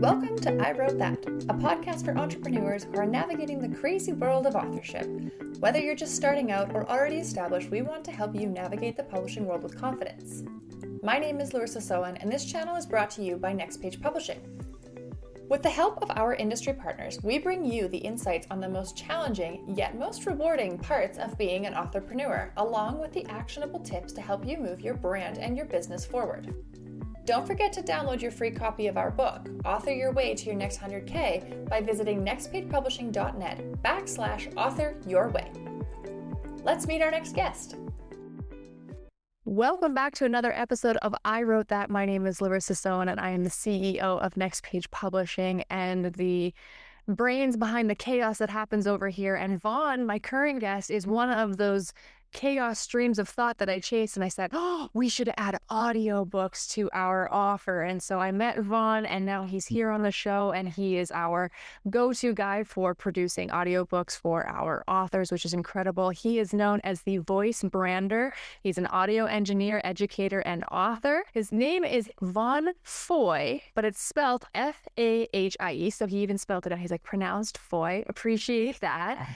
Welcome to I Wrote That, a podcast for entrepreneurs who are navigating the crazy world of authorship. Whether you're just starting out or already established, we want to help you navigate the publishing world with confidence. My name is Larissa Soehn, and this channel is brought to you by Next Page Publishing. With the help of our industry partners, we bring you the insights on the most challenging, yet most rewarding parts of being an authorpreneur, along with the actionable tips to help you move your brand and your business forward. Don't forget to download your free copy of our book, Author Your Way to Your Next 100K, by visiting nextpagepublishing.net/author-your-way. Let's meet our next guest. Welcome back to another episode of I Wrote That. My name is Larissa Soehn, and I am the CEO of Next Page Publishing and the brains behind the chaos that happens over here. And Vaughn, my current guest, is one of those chaos streams of thought that I chased, and I said, we should add audiobooks to our offer. And so I met Vaughn, and now he's here on the show, and he is our go-to guy for producing audiobooks for our authors, which is incredible. He is known as the voice brander. He's an audio engineer, educator, and author. His name is Vaughn Fahie, but it's spelled F-A-H-I-E, so he even spelled it out. He's like, pronounced Foy. Appreciate that.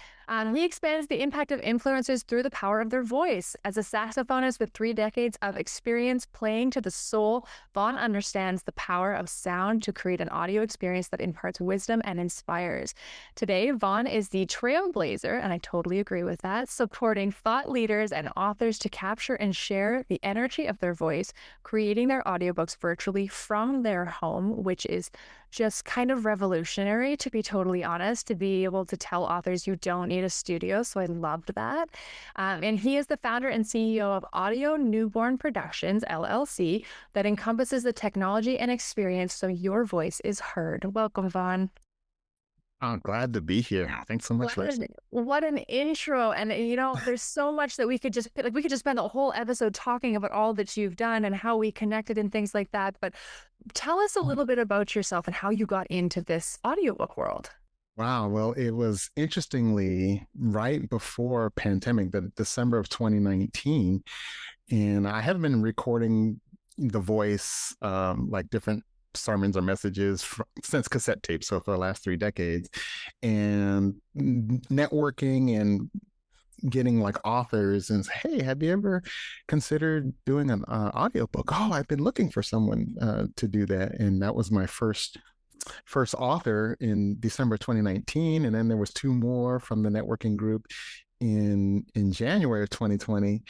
He expands the impact of influencers through the power of their voice. As a saxophonist with 3 decades of experience playing to the soul, Vaughn understands the power of sound to create an audio experience that imparts wisdom and inspires. Today, Vaughn is the trailblazer, and I totally agree with that, supporting thought leaders and authors to capture and share the energy of their voice, creating their audiobooks virtually from their home, which is just kind of revolutionary, to be totally honest, to be able to tell authors you don't need a studio. So I loved that. And he is the founder and CEO of Audio Newborn Productions, LLC, that encompasses the technology and experience so your voice is heard. Welcome, Vaughn. I'm glad to be here. Thanks so much, Liz. What an intro. And, there's so much that we could just spend the whole episode talking about all that you've done and how we connected and things like that. But tell us a little bit about yourself and how you got into this audiobook world. Wow. Well, it was interestingly right before pandemic, the December of 2019. And I have been recording the voice, like different sermons or messages since cassette tapes, so for the last 3 decades, and networking and getting like authors and say, hey, have you ever considered doing an audiobook? I've been looking for someone to do that. And that was my first author in December 2019, and then there was 2 more from the networking group in January of 2020.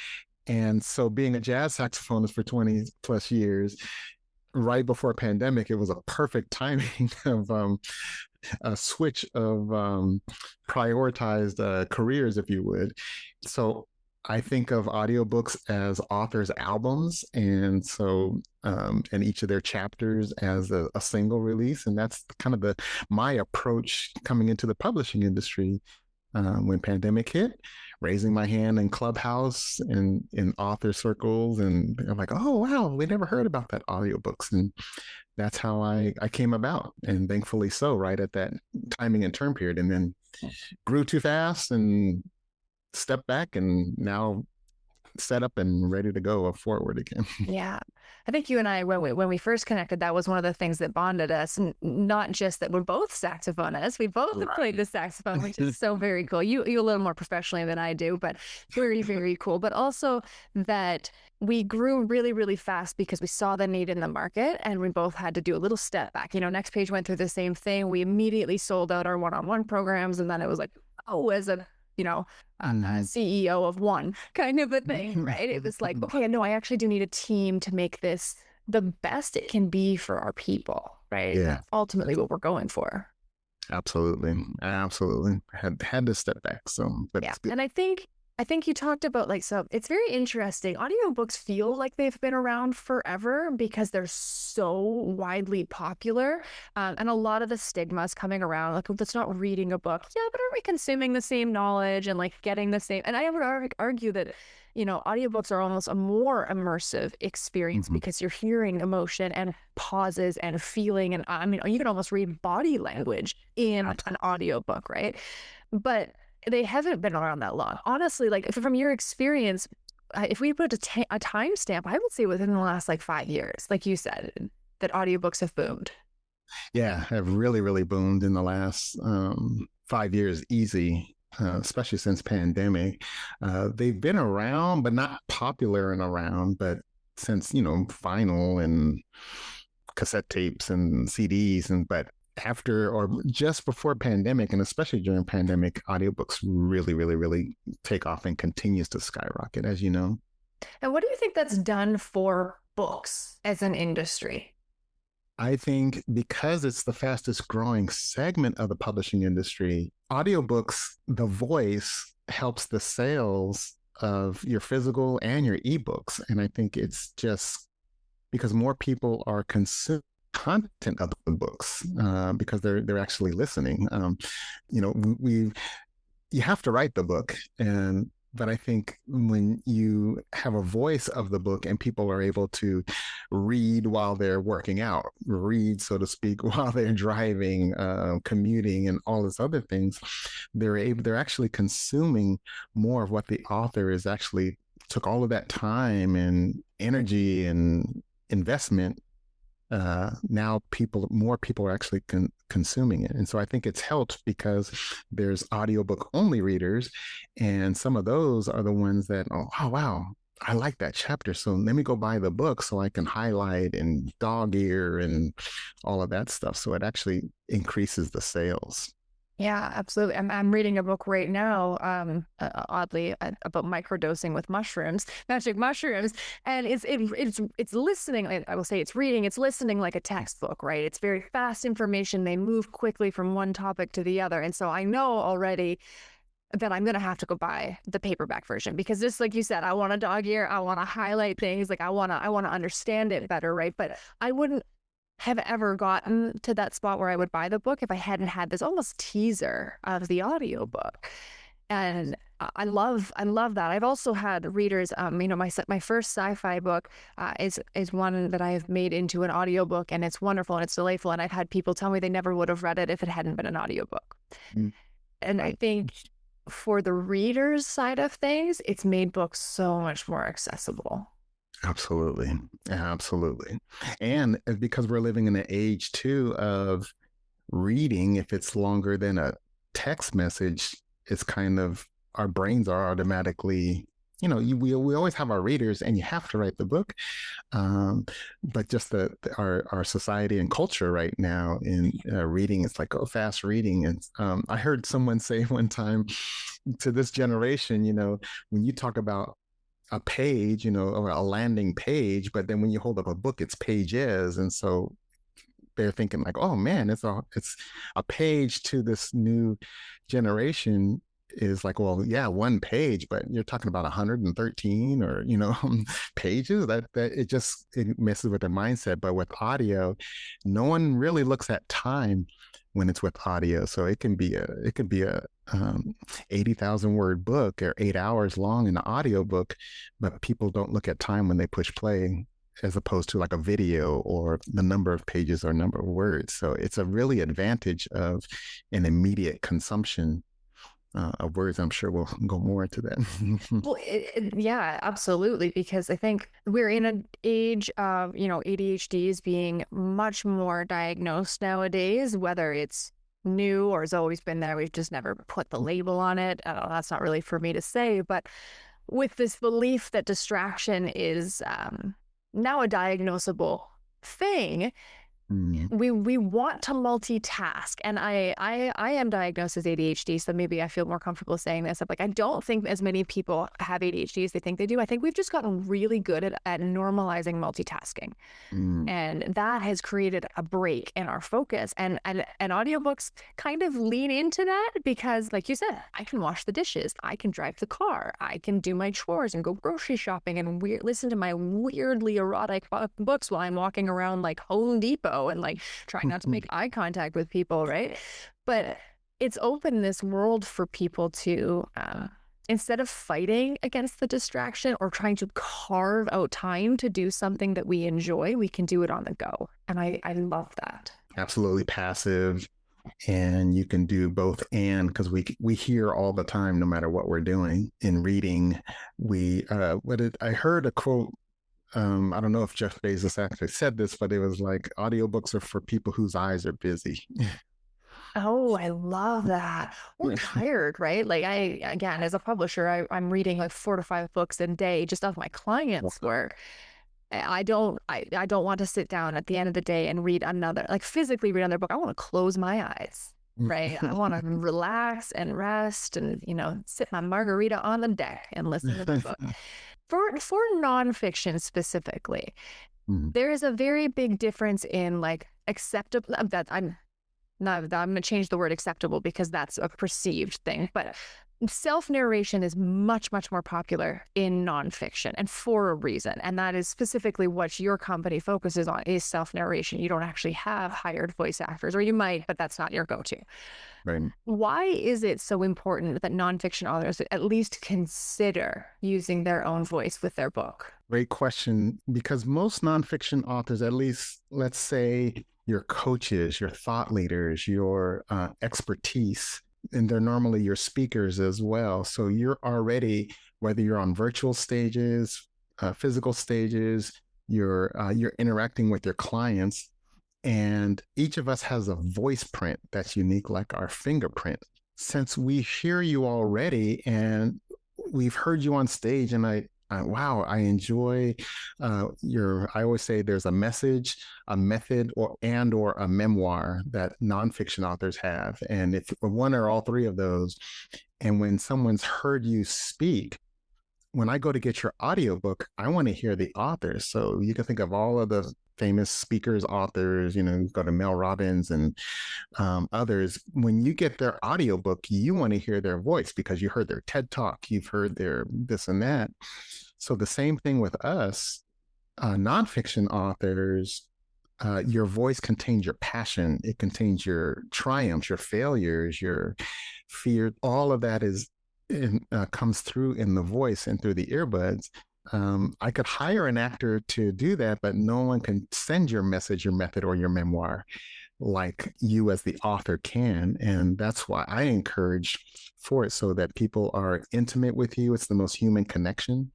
And so being a jazz saxophonist for 20 plus years, right before pandemic, it was a perfect timing of a switch of prioritized careers, if you would. So I think of audiobooks as authors' albums, and so and each of their chapters as a single release, and that's kind of my approach coming into the publishing industry. When pandemic hit, raising my hand in Clubhouse and in author circles, and I'm like, oh wow, we never heard about that audiobooks, and that's how I came about, and thankfully so, right at that timing and term period, and then grew too fast and stepped back, and now set up and ready to go forward again. Yeah. I think you and I, when we first connected, that was one of the things that bonded us. And not just that we're both saxophonists. We both have played the saxophone, which is so very cool. You a little more professionally than I do, but very, very cool. But also that we grew really, really fast because we saw the need in the market, and we both had to do a little step back. Next Page went through the same thing. We immediately sold out our one-on-one programs. And then it was like, as a CEO of one kind of a thing, right? It was like, okay, no, I actually do need a team to make this the best it can be for our people, right? Yeah. That's ultimately what we're going for. Absolutely. Had to step back. So, but yeah. And I think you talked about so it's very interesting. Audiobooks feel like they've been around forever because they're so widely popular. And a lot of the stigmas coming around, like, that's not reading a book. Yeah, but aren't we consuming the same knowledge and getting the same? And I would argue that, audiobooks are almost a more immersive experience because you're hearing emotion and pauses and feeling. And you can almost read body language in an audiobook, right? But they haven't been around that long. Honestly, from your experience, if we put a timestamp, I would say within the last 5 years, like you said. that audiobooks have boomed. Yeah, have really, really boomed in the last 5 years, easy. Especially since pandemic, they've been around, but not popular and around. But since vinyl and cassette tapes and CDs, and but after or just before pandemic, and especially during pandemic, audiobooks really, really, really take off and continues to skyrocket, as you know. And what do you think that's done for books as an industry? I think because it's the fastest growing segment of the publishing industry, audiobooks, the voice helps the sales of your physical and your ebooks. And I think it's just because more people are consuming content of the books because they're actually listening. We you have to write the book, and but I think when you have a voice of the book and people are able to read while they're working out, read, so to speak, while they're driving, commuting, and all these other things, they're actually consuming more of what the author is actually took all of that time and energy and investment. Now more people are actually consuming it, and so I think it's helped because there's audiobook only readers, and some of those are the ones that, oh wow, I like that chapter, so let me go buy the book so I can highlight and dog ear and all of that stuff, so it actually increases the sales. Yeah, absolutely. I'm reading a book right now, oddly, about microdosing with mushrooms, magic mushrooms, and it's listening. I will say it's reading. It's listening like a textbook, right? It's very fast information. They move quickly from one topic to the other, and so I know already that I'm gonna have to go buy the paperback version because just like you said, I want to dog ear. I want to highlight things. Like I wanna understand it better, right? But I wouldn't have ever gotten to that spot where I would buy the book if I hadn't had this almost teaser of the audiobook. And I love that. I've also had readers, my first sci-fi book is one that I have made into an audiobook, and it's wonderful and it's delightful. And I've had people tell me they never would have read it if it hadn't been an audiobook. Mm. And I think for the reader's side of things, it's made books so much more accessible. Absolutely. Absolutely. And because we're living in an age too of reading, if it's longer than a text message, it's kind of our brains are automatically, we always have our readers and you have to write the book. But just our society and culture right now in reading, it's like, oh, fast reading. And I heard someone say one time to this generation, when you talk about a page, or a landing page, but then when you hold up a book, it's pages. And so they're thinking like, oh man, it's a page to this new generation is like, well, yeah, one page, but you're talking about 113 or, pages that it messes with their mindset. But with audio, no one really looks at time when it's with audio. So it could be a 80,000 word book or 8 hours long in the audio book, but people don't look at time when they push play as opposed to like a video or the number of pages or number of words. So it's a really advantage of an immediate consumption of words. I'm sure we'll go more into that. Well, yeah, absolutely. Because I think we're in an age of, ADHD is being much more diagnosed nowadays, whether it's new or has always been there. We've just never put the label on it. That's not really for me to say. But with this belief that distraction is now a diagnosable thing, we want to multitask, and I am diagnosed as ADHD, so maybe I feel more comfortable saying this. I'm like, I don't think as many people have ADHD as they think they do. I think we've just gotten really good at normalizing multitasking, and that has created a break in our focus. And audiobooks kind of lean into that because, like you said, I can wash the dishes, I can drive the car, I can do my chores and go grocery shopping and listen to my weirdly erotic books while I'm walking around like Home Depot and like trying not to make eye contact with people, right? But it's opened this world for people to, instead of fighting against the distraction or trying to carve out time to do something that we enjoy, we can do it on the go. And I love that. Absolutely passive. And you can do both, and because we hear all the time, no matter what we're doing in reading, I heard a quote I don't know if Jeff Bezos actually said this, but it was like audiobooks are for people whose eyes are busy. Oh, I love that. We're tired, right? Like again, as a publisher, I'm reading like 4 to 5 books a day just off my clients' work. I don't want to sit down at the end of the day and read another, like physically read another book. I want to close my eyes, right? I want to relax and rest and, sip my margarita on the deck and listen to the book. For nonfiction specifically, Mhm. there is a very big difference in like acceptable that I'm going to change the word acceptable because that's a perceived thing, but self-narration is much, much more popular in nonfiction, and for a reason. And that is specifically what your company focuses on, is self-narration. You don't actually have hired voice actors, or you might, but that's not your go-to. Right. Why is it so important that nonfiction authors at least consider using their own voice with their book? Great question. Because most nonfiction authors, at least let's say your coaches, your thought leaders, your expertise, and they're normally your speakers as well. So you're already, whether you're on virtual stages, physical stages, you're interacting with your clients, and each of us has a voice print that's unique, like our fingerprint. Since we hear you already and we've heard you on stage, and wow, I enjoy I always say there's a message, a method, or a memoir that nonfiction authors have. And if one or all three of those, and when someone's heard you speak, when I go to get your audiobook, I want to hear the authors. So you can think of all of the famous speakers, authors, go to Mel Robbins and others. When you get their audiobook, you want to hear their voice because you heard their TED Talk, you've heard their this and that. So the same thing with us, nonfiction authors. Your voice contains your passion. It contains your triumphs, your failures, your fear. All of that comes through in the voice and through the earbuds. I could hire an actor to do that, but no one can send your message, your method, or your memoir like you as the author can. And that's why I encourage for it, so that people are intimate with you. It's the most human connection.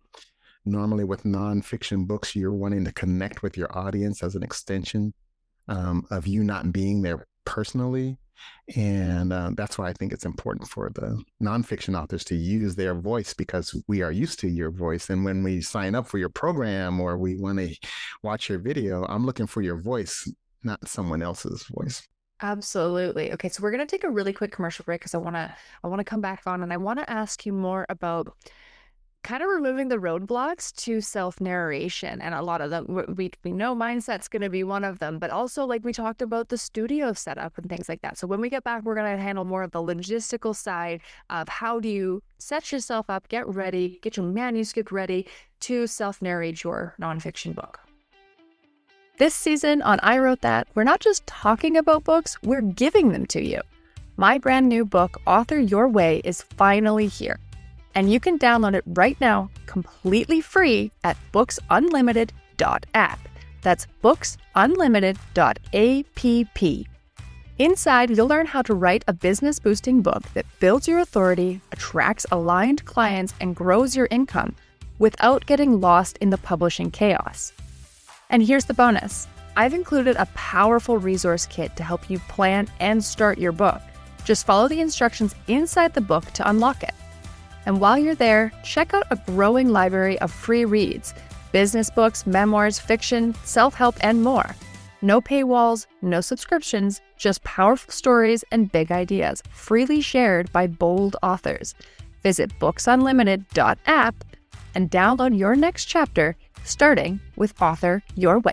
Normally, with nonfiction books, you're wanting to connect with your audience as an extension of you not being there personally. And that's why I think it's important for the nonfiction authors to use their voice, because we are used to your voice. And when we sign up for your program or we want to watch your video, I'm looking for your voice, not someone else's voice. Absolutely. Okay, so we're going to take a really quick commercial break because I want to come back on, and I want to ask you more about kind of removing the roadblocks to self-narration. And a lot of them, we know mindset's going to be one of them, but also, like we talked about, the studio setup and things like that. So when we get back, we're going to handle more of the logistical side of how do you set yourself up, get ready, get your manuscript ready to self-narrate your nonfiction book. This season on I Wrote That, we're not just talking about books, we're giving them to you. My brand new book, Author Your Way, is finally here. And you can download it right now, completely free, at booksunlimited.app. That's booksunlimited.app. Inside, you'll learn how to write a business-boosting book that builds your authority, attracts aligned clients, and grows your income without getting lost in the publishing chaos. And here's the bonus. I've included a powerful resource kit to help you plan and start your book. Just follow the instructions inside the book to unlock it. And while you're there, check out a growing library of free reads, business books, memoirs, fiction, self-help, and more. No paywalls, no subscriptions, just powerful stories and big ideas, freely shared by bold authors. Visit booksunlimited.app and download your next chapter, starting with Author Your Way.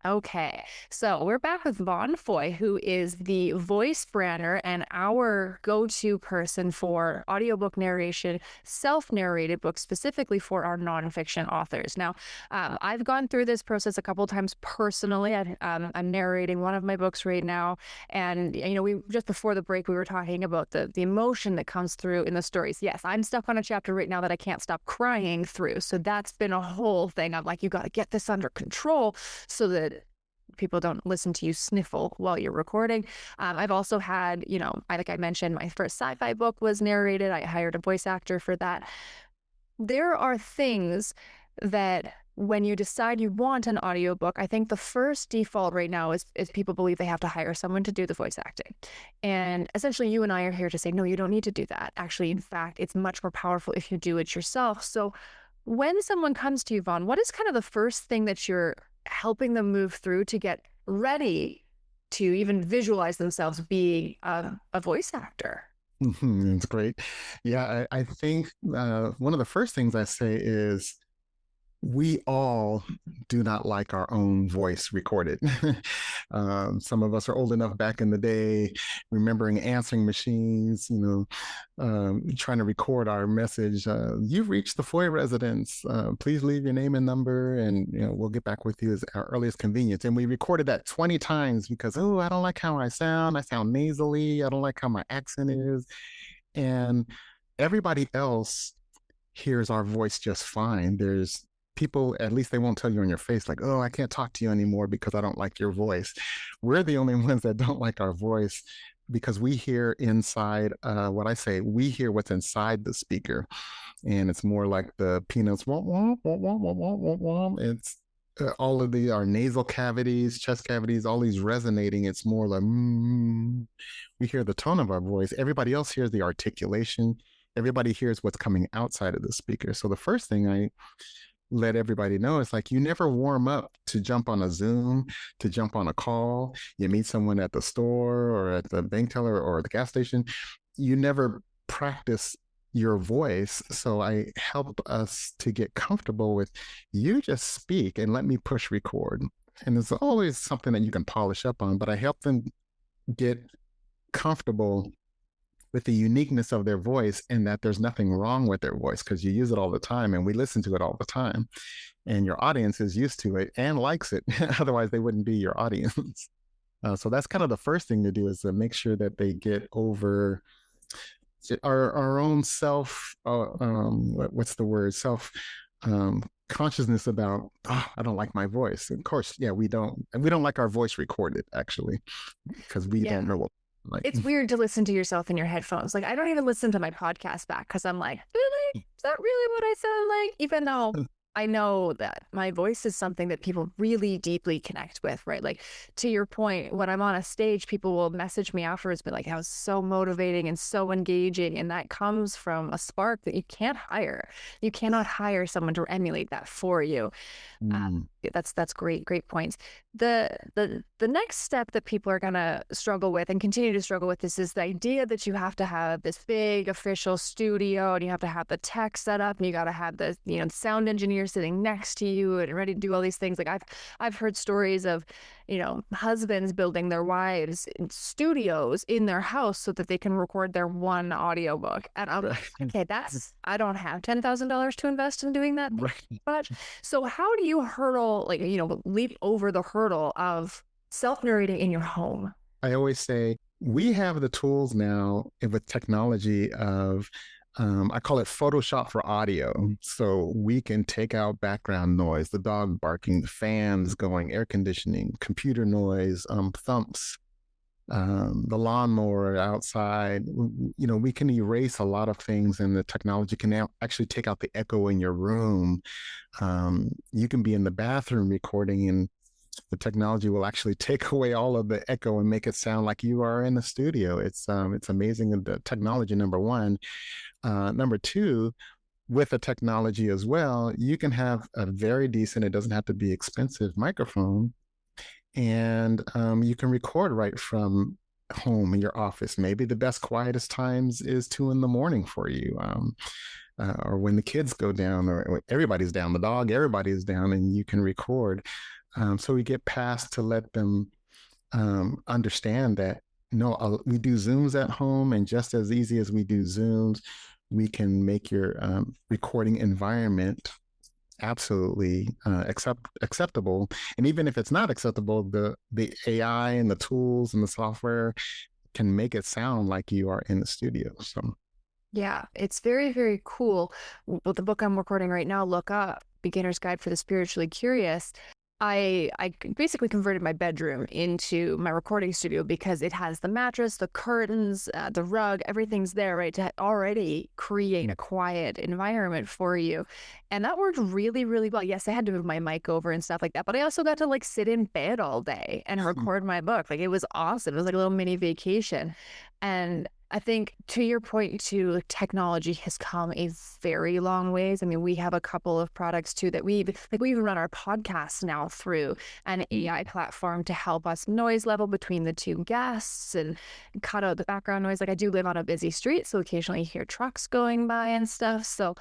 Okay, so we're back with Vaughn Fahie, who is the voice brand and our go-to person for audiobook narration, self-narrated books, specifically for our nonfiction authors. Now, I've gone through this process a couple times personally. I'm narrating one of my books right now, and we just before the break we were talking about the emotion that comes through in the stories. Yes, I'm stuck on a chapter right now that I can't stop crying through, so that's been a whole thing. I'm like, you got to get this under control so that people don't listen to you sniffle while you're recording. I've also had, like I mentioned, my first sci-fi book was narrated. I hired a voice actor for that. there are things that when you decide you want an audiobook, I think the first default right now is people believe they have to hire someone to do the voice acting. And essentially, you and I are here to say, no, you don't need to do that. Actually, in fact, it's much more powerful if you do it yourself. So when someone comes to you, Vaughn, what is kind of the first thing that you're helping them move through to get ready to even visualize themselves being a voice actor? It's great. Yeah, I think one of the first things I say is we all do not like our own voice recorded. Some of us are old enough back in the day, remembering answering machines, trying to record our message. You've reached the Foyer residence. Please leave your name and number, and we'll get back with you as our earliest convenience. And we recorded that 20 times because, oh, I don't like how I sound. I sound nasally. I don't like how my accent is. And everybody else hears our voice just fine. There's people, at least they won't tell you in your face, like, oh, I can't talk to you anymore because I don't like your voice. We're the only ones that don't like our voice because we hear inside what I say, we hear what's inside the speaker. And it's more like the peanuts, womp, womp, womp, womp, womp, womp, womp. It's all of our nasal cavities, chest cavities, all these resonating. It's more like, we hear the tone of our voice. Everybody else hears the articulation. Everybody hears what's coming outside of the speaker. So the first thing I let everybody know is like, you never warm up to jump on a Zoom, to jump on a call. You meet someone at the store or at the bank teller or the gas station. You never practice your voice. So I help us to get comfortable with, you just speak and let me push record. And there's always something that you can polish up on, but I help them get comfortable with the uniqueness of their voice and that there's nothing wrong with their voice because you use it all the time and we listen to it all the time. And your audience is used to it and likes it. Otherwise, they wouldn't be your audience. So that's kind of the first thing to do, is to make sure that they get over our own self, what's the word? Self consciousness about, oh, I don't like my voice. Of course, yeah, we don't like our voice recorded, actually, because we don't know what. Like, it's weird to listen to yourself in your headphones. Like, I don't even listen to my podcast back because I'm like, really? Is that really what I sound like? Even though I know that my voice is something that people really deeply connect with, right? Like, to your point, when I'm on a stage, people will message me afterwards, be like, that was so motivating and so engaging. And that comes from a spark that you can't hire. You cannot hire someone to emulate that for you. That's great points. The next step that people are going to struggle with and continue to struggle with is the idea that you have to have this big official studio and you have to have the tech set up and you got to have the sound engineer sitting next to you and ready to do all these things. Like, I've heard stories of husbands building their wives in studios in their house so that they can record their one audiobook. And I'm like, okay, I don't have $10,000 to invest in doing that. But so how do you leap over the hurdle of self-narrating in your home? I always say we have the tools now with technology of, I call it Photoshop for audio. So we can take out background noise, the dog barking, the fans going, air conditioning, computer noise, thumps, the lawnmower outside. We can erase a lot of things, and the technology can now actually take out the echo in your room. You can be in the bathroom recording, and the technology will actually take away all of the echo and make it sound like you are in the studio. It's amazing. The technology, number one. Number two, with the technology as well, you can have a very decent, it doesn't have to be expensive microphone, and you can record right from home in your office. Maybe the best, quietest times is 2 a.m. for you, or when the kids go down, or everybody's down, the dog, everybody's down, and you can record. So we get past to let them understand that, we do Zooms at home, and just as easy as we do Zooms, we can make your recording environment absolutely acceptable. And even if it's not acceptable, the AI and the tools and the software can make it sound like you are in the studio. So yeah, it's very, very cool. Well, the book I'm recording right now, Look Up, Beginner's Guide for the Spiritually Curious. I basically converted my bedroom into my recording studio because it has the mattress, the curtains, the rug, everything's there, right, to already create a quiet environment for you. And that worked really, really well. Yes, I had to move my mic over and stuff like that, but I also got to like sit in bed all day and record my book. Like it was awesome. It was like a little mini vacation. And I think to your point too, like, technology has come a very long ways. I mean, we have a couple of products too that we even run our podcasts now through an AI platform to help us noise level between the two guests and cut out the background noise. Like I do live on a busy street, so occasionally you hear trucks going by and stuff. So,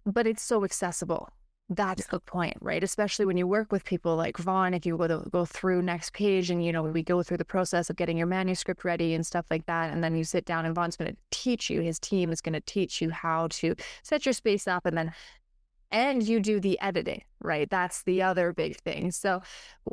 but it's so accessible. That's the point, right? Especially when you work with people like Vaughn, if you go through Next Page and, we go through the process of getting your manuscript ready and stuff like that. And then you sit down and Vaughn's going to teach you, his team is going to teach you how to set your space up and you do the editing, right? That's the other big thing. So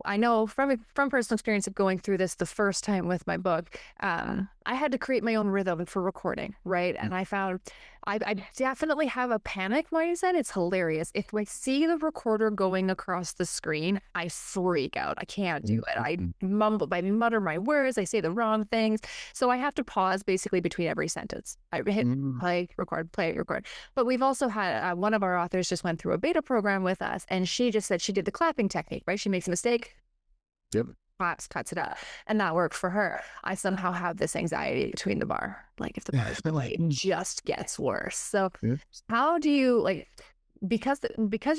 I know from personal experience of going through this the first time with my book, I had to create my own rhythm for recording, right? And I found I definitely have a panic mindset. It's hilarious. If I see the recorder going across the screen, I freak out. I can't do it. I mutter my words. I say the wrong things. So I have to pause basically between every sentence. I hit play, record, play, record. But we've also had one of our authors just went through a beta program with us, and she just said she did the clapping technique, right? She makes a mistake. Yep. Claps, cuts it up, and that worked for her. I somehow have this anxiety between the bar. Like if the bar is delayed, it just gets worse. So how do you because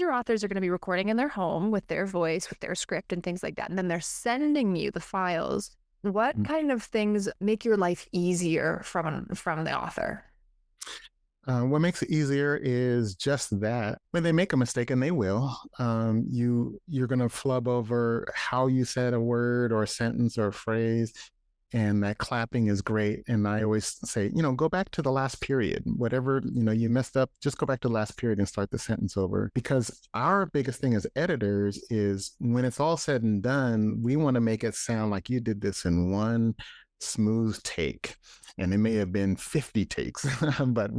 your authors are going to be recording in their home with their voice, with their script and things like that, and then they're sending you the files. What kind of things make your life easier from the author? What makes it easier is just that when they make a mistake, and they will, you're going to flub over how you said a word or a sentence or a phrase, and that clapping is great. And I always say, go back to the last period. Whatever, you messed up, just go back to the last period and start the sentence over. Because our biggest thing as editors is when it's all said and done, we want to make it sound like you did this in one smooth take, and it may have been 50 takes but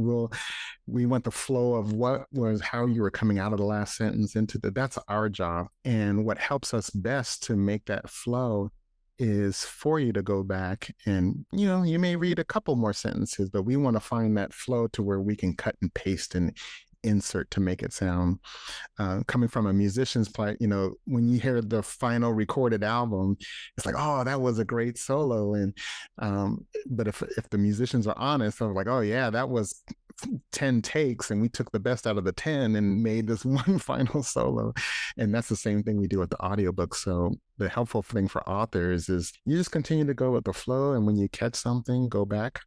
we want the flow of how you were coming out of the last sentence that's our job. And what helps us best to make that flow is for you to go back and you may read a couple more sentences, but we want to find that flow to where we can cut and paste and insert to make it sound, coming from a musician's part, when you hear the final recorded album, it's like, oh, that was a great solo. And but if the musicians are honest, I'm like, oh yeah, that was 10 takes and we took the best out of the 10 and made this one final solo. And that's the same thing we do with the audiobook. So the helpful thing for authors is you just continue to go with the flow, and when you catch something, go back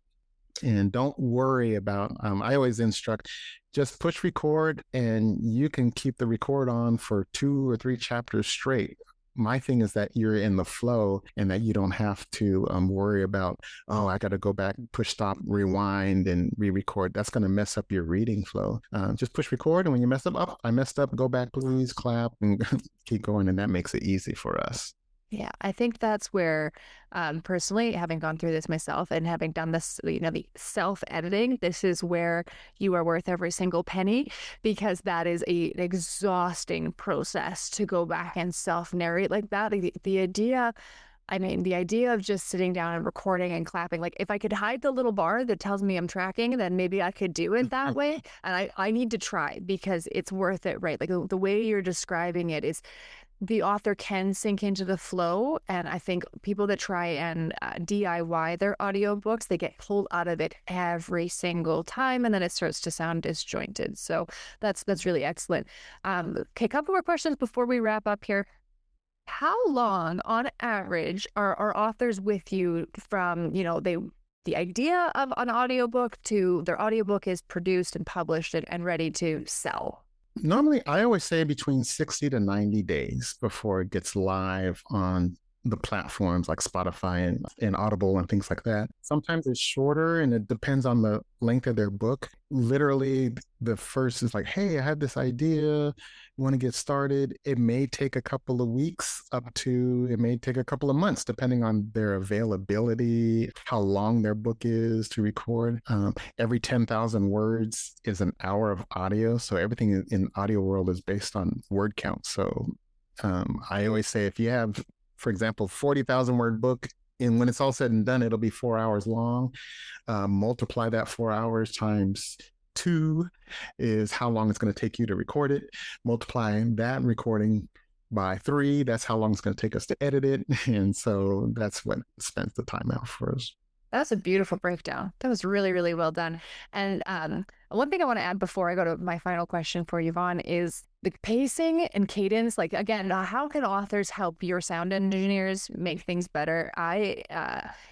and don't worry about, I always instruct, just push record and you can keep the record on for 2 or 3 chapters straight. My thing is that you're in the flow and that you don't have to worry about, oh, I got to go back, push stop, rewind, and re-record. That's going to mess up your reading flow. Just push record, and when you mess up, oh, I messed up, go back, please, clap, and keep going. And that makes it easy for us. Yeah, I think that's where, personally, having gone through this myself and having done this, the self-editing, this is where you are worth every single penny, because that is an exhausting process to go back and self-narrate like that. The idea of just sitting down and recording and clapping, like if I could hide the little bar that tells me I'm tracking, then maybe I could do it that way. And I need to try, because it's worth it, right? Like the way you're describing it is, the author can sink into the flow. And I think people that try and DIY their audiobooks, they get pulled out of it every single time, and then it starts to sound disjointed. So that's really excellent. Okay, a couple more questions before we wrap up here. How long on average are authors with you from, the idea of an audiobook to their audiobook is produced and published and ready to sell? Normally, I always say between 60 to 90 days before it gets live on the platforms like Spotify and Audible and things like that. Sometimes it's shorter, and it depends on the length of their book. Literally, the first is like, hey, I have this idea, want to get started. It may take a couple of weeks it may take a couple of months, depending on their availability, how long their book is to record. Every 10,000 words is an hour of audio. So everything in audio world is based on word count. So I always say if you have, for example, 40,000 word book, and when it's all said and done, it'll be 4 hours long. Multiply that 4 hours times two is how long it's going to take you to record it. Multiply that recording by three, that's how long it's going to take us to edit it. And so that's what spends the time out for us. That's a beautiful breakdown. That was really, really well done. And one thing I want to add before I go to my final question for you, Vaughn, is the pacing and cadence. Like, again, how can authors help your sound engineers make things better?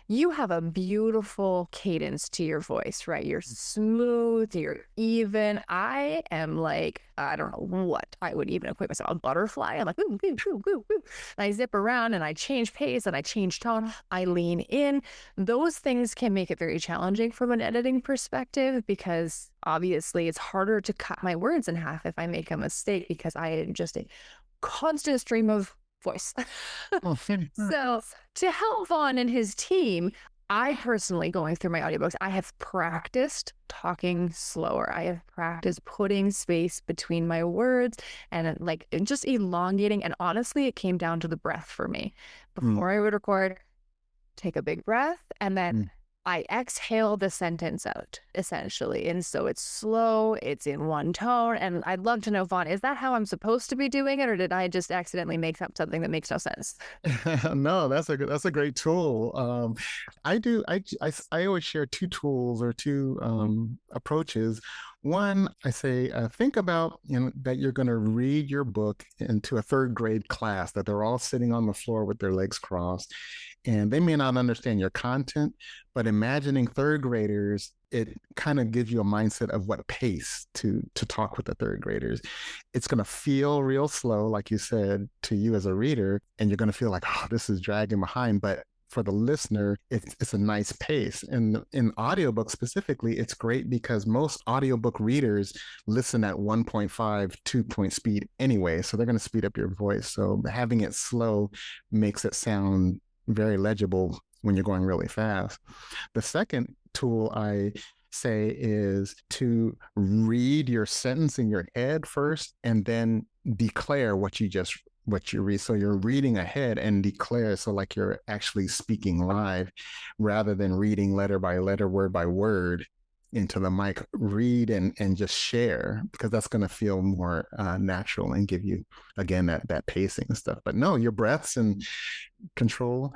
You have a beautiful cadence to your voice, right? You're smooth, you're even. I am like, I don't know what I would even equate myself, a butterfly. I'm like, ooh, ooh, ooh, ooh, ooh. And I zip around and I change pace and I change tone. I lean in. Those things can make it very challenging from an editing perspective, because obviously it's harder to cut my words in half if I make a mistake, because I am just a constant stream of voice. So to help Vaughn and his team, I personally, going through my audiobooks, I have practiced talking slower. I have practiced putting space between my words and like just elongating. And honestly, it came down to the breath for me. Before I would record, take a big breath, and then I exhale the sentence out, essentially. And so it's slow, it's in one tone. And I'd love to know, Vaughn, is that how I'm supposed to be doing it, or did I just accidentally make up something that makes no sense? No, that's a great tool. I always share two tools or two approaches. One, I say, think about that you're going to read your book into a third grade class, that they're all sitting on the floor with their legs crossed, and they may not understand your content, but imagining third graders, it kind of gives you a mindset of what pace to talk with the third graders. It's going to feel real slow, like you said, to you as a reader, and you're going to feel like, oh, this is dragging behind. But for the listener, it's a nice pace. And in audiobook specifically, it's great because most audiobook readers listen at 1.5, 2 point speed anyway. So they're going to speed up your voice. So having it slow makes it sound very legible when you're going really fast. The second tool I say is to read your sentence in your head first and then declare what you read. So you're reading ahead and declare, so like you're actually speaking live rather than reading letter by letter, word by word into the mic. Read and just share, because that's going to feel more natural and give you, again, that pacing and stuff. But no, your breaths and control,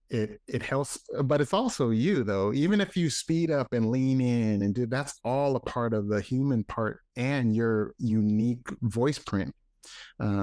it helps, but it's also you, though. Even if you speed up and lean in and do, that's all a part of the human part and your unique voice print.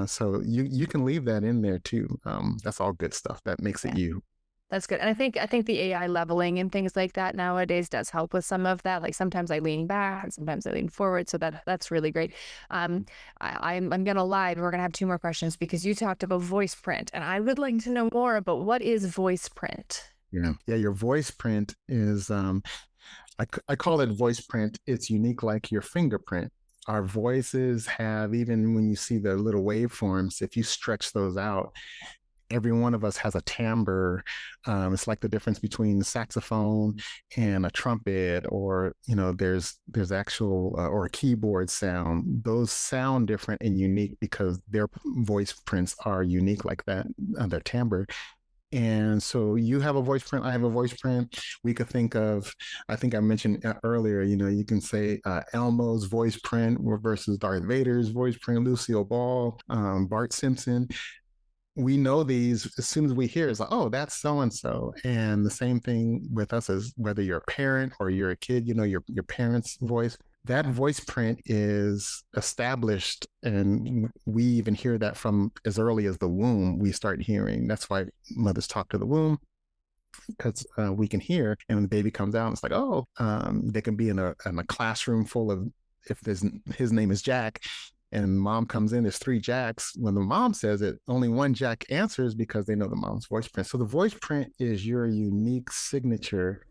So you can leave that in there too. That's all good stuff that makes it you. That's good. And I think the AI leveling and things like that nowadays does help with some of that. Like sometimes I lean back and sometimes I lean forward. So that's really great. I'm gonna lie, we're gonna have two more questions, because you talked about voice print, and I would like to know more about what is voice print. Yeah. Your voice print is I call it voice print. It's unique like your fingerprint. Our voices have, even when you see the little waveforms, if you stretch those out, every one of us has a timbre. It's like the difference between the saxophone and a trumpet, or there's actual or a keyboard sound. Those sound different and unique because their voice prints are unique like that, their timbre. And so you have a voice print, I have a voice print. We could think of, I think I mentioned earlier, you can say Elmo's voice print versus Darth Vader's voice print, Lucille Ball, Bart Simpson. We know these as soon as we hear, it's like, oh, that's so and so. And the same thing with us, as whether you're a parent or you're a kid, your parents' voice, that voice print is established, and we even hear that from as early as the womb. We start hearing. That's why mothers talk to the womb, because we can hear. And when the baby comes out, it's like, oh, they can be in a classroom full of, if his name is Jack, and mom comes in, there's 3 Jacks. When the mom says it, only 1 Jack answers, because they know the mom's voice print. So the voice print is your unique signature,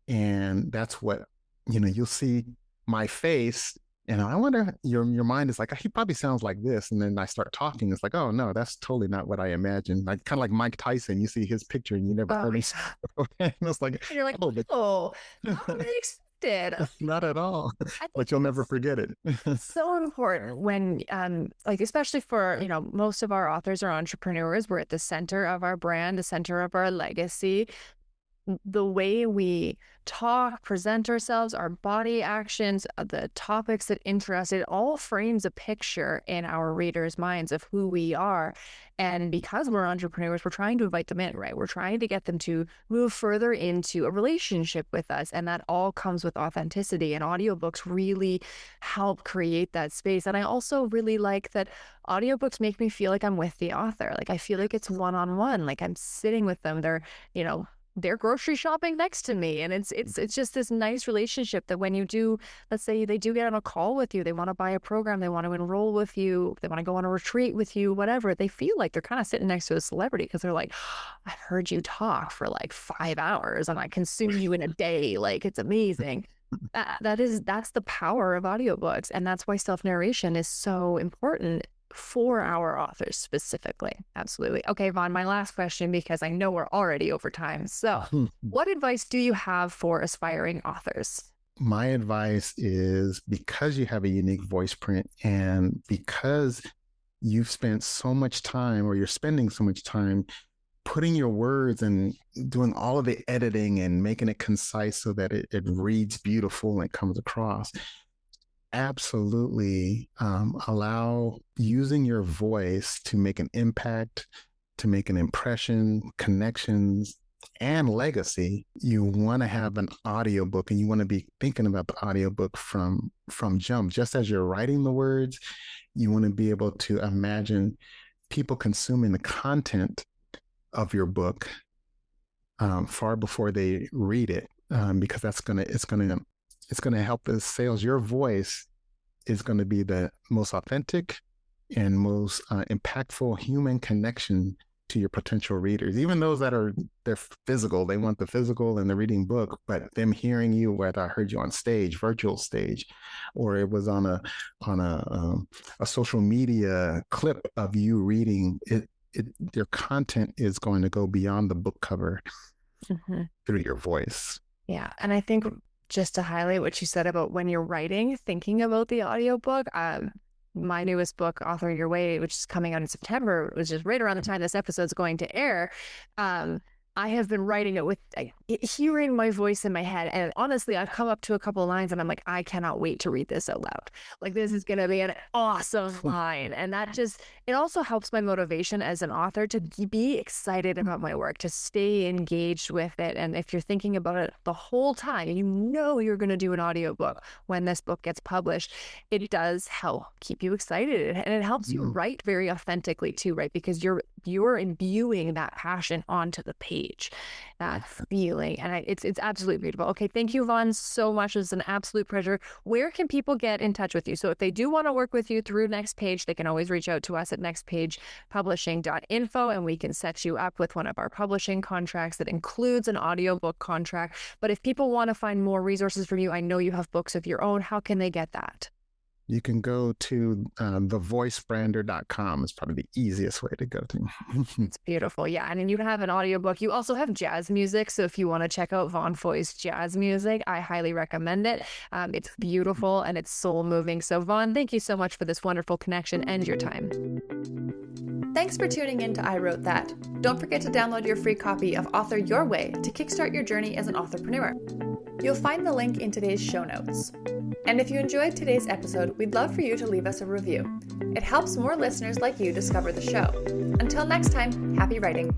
and that's what you'll see my face, and I wonder, your mind is like, he probably sounds like this, and then I start talking, it's like, oh no, that's totally not what I imagined. Like, kind of like Mike Tyson, you see his picture and you never heard him. And it's like, and you're like, oh, oh, not what I expected. expected. Not at all, I think but you'll never forget it. so important when like especially for most of our authors are entrepreneurs. We're at the center of our brand, the center of our legacy. The way we talk, present ourselves, our body actions, the topics that interest, it all frames a picture in our readers' minds of who we are. And because we're entrepreneurs, we're trying to invite them in, right? We're trying to get them to move further into a relationship with us. And that all comes with authenticity. And audiobooks really help create that space. And I also really like that audiobooks make me feel like I'm with the author. Like I feel like it's one-on-one, like I'm sitting with them. They're grocery shopping next to me, and it's just this nice relationship that when you do, let's say they do get on a call with you, they want to buy a program, they want to enroll with you, they want to go on a retreat with you, whatever, they feel like they're kind of sitting next to a celebrity because they're like, I've heard you talk for like 5 hours and I consume you in a day, like it's amazing. That's the power of audiobooks, and that's why self-narration is so important for our authors specifically. Absolutely. Okay, Vaughn, my last question, because I know we're already over time. So what advice do you have for aspiring authors? My advice is, because you have a unique voice print and because you've spent so much time, or you're spending so much time putting your words and doing all of the editing and making it concise so that it reads beautiful and comes across, absolutely allow using your voice to make an impact, to make an impression, connections, and legacy. You want to have an audiobook, and you want to be thinking about the audiobook from jump. Just as you're writing the words, you want to be able to imagine people consuming the content of your book far before they read it, because it's going to help the sales. Your voice is going to be the most authentic and most impactful human connection to your potential readers. Even those that they're physical, they want the physical and the reading book, but them hearing you, whether I heard you on stage, virtual stage, or it was on a social media clip of you reading it, your content is going to go beyond the book cover through your voice. Yeah, and I think just to highlight what you said about when you're writing, thinking about the audiobook, my newest book, Authoring Your Way, which is coming out in September, which is right around the time this episode's going to air. I have been writing it with hearing my voice in my head. And honestly, I've come up to a couple of lines and I'm like, I cannot wait to read this out loud. Like, this is going to be an awesome line. And that it also helps my motivation as an author to be excited about my work, to stay engaged with it. And if you're thinking about it the whole time, you know you're going to do an audiobook when this book gets published, it does help keep you excited. And it helps you write very authentically too, right? Because you're imbuing that passion onto the page, that feeling. And it's absolutely beautiful. Okay, thank you, Vaughn, so much. It's an absolute pleasure. Where can people get in touch with you? So if they do want to work with you through Next Page, they can always reach out to us at nextpagepublishing.info, and we can set you up with one of our publishing contracts that includes an audiobook contract. But if people want to find more resources from you, I know you have books of your own. How can they get that? You can go to thevoicebrander.com. It's probably the easiest way to go to. It's beautiful. Yeah. And you have an audiobook. You also have jazz music. So if you want to check out Vaughn Fahi's jazz music, I highly recommend it. It's beautiful and it's soul moving. So Vaughn, thank you so much for this wonderful connection and your time. Thanks for tuning in to I Wrote That. Don't forget to download your free copy of Author Your Way to kickstart your journey as an entrepreneur. You'll find the link in today's show notes. And if you enjoyed today's episode, we'd love for you to leave us a review. It helps more listeners like you discover the show. Until next time, happy writing.